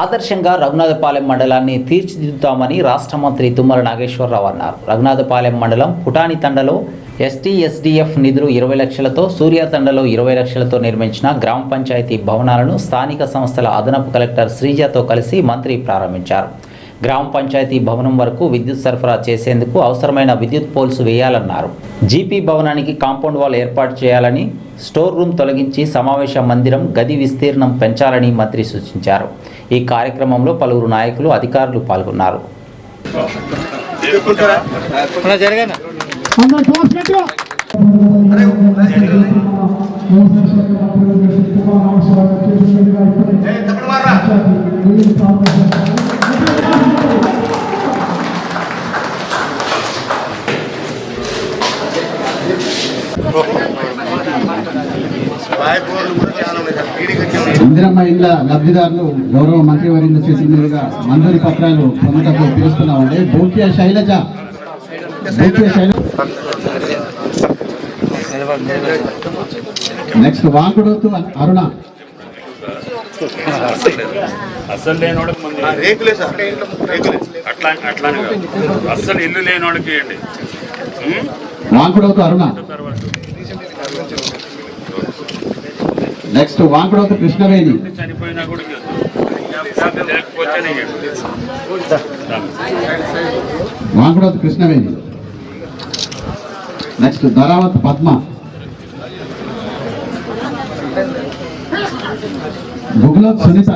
ఆదర్శంగా రఘునాథపాలెం మండలాన్ని తీర్చిదిద్దుతామని రాష్ట్ర మంత్రి తుమ్మల నాగేశ్వరరావు అన్నారు. రఘునాథపాలెం మండలం పుటాని తండలో ఎస్టీఎస్డీఎఫ్ నిధులు 20 లక్షలతో, సూర్య తండలో 20 లక్షలతో నిర్మించిన గ్రామ పంచాయతీ భవనాలను స్థానిక సంస్థల అదనపు కలెక్టర్ శ్రీజతో కలిసి మంత్రి ప్రారంభించారు. గ్రామ పంచాయతీ భవనం వరకు విద్యుత్ సరఫరా చేసేందుకు అవసరమైన విద్యుత్ పోల్స్ వేయాలన్నారు. జీపీ భవనానికి కాంపౌండ్ వాల్ ఏర్పాటు చేయాలని, స్టోర్ రూమ్ తొలగించి సమావేశ మందిరం గది విస్తీర్ణం పెంచాలని మంత్రి సూచించారు. ఈ కార్యక్రమంలో పలువురు నాయకులు, అధికారులు పాల్గొన్నారు. ఇందిరమ్మ ఇళ్ల లబ్ధిదారులు గౌరవ మంత్రివర్యులు చేసిన మీదుగా మంజూరీ పత్రాలు పొందుటకు పిలుస్తున్నామండి. భూక్య శైలజ, నెక్స్ట్ వాంకుడోతు అరుణ, అసలు లేనోడికి అసలు ఇల్లు లేనోడికి ఇవ్వండి. వాంకుడోతు అరుణ, నెక్స్ట్ వాంకుడోతు కృష్ణవేణి, చనిపోయినా కూడా లేకపోతే వాంకుడోతు కృష్ణవేణి, నెక్స్ట్ ధరావత్ పద్మ, గుగ్లోత్ సునీత,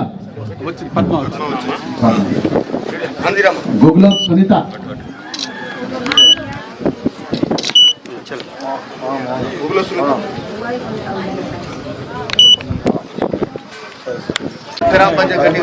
గుగ్లోత్ సునీత, గ్రామ పంచాయతీ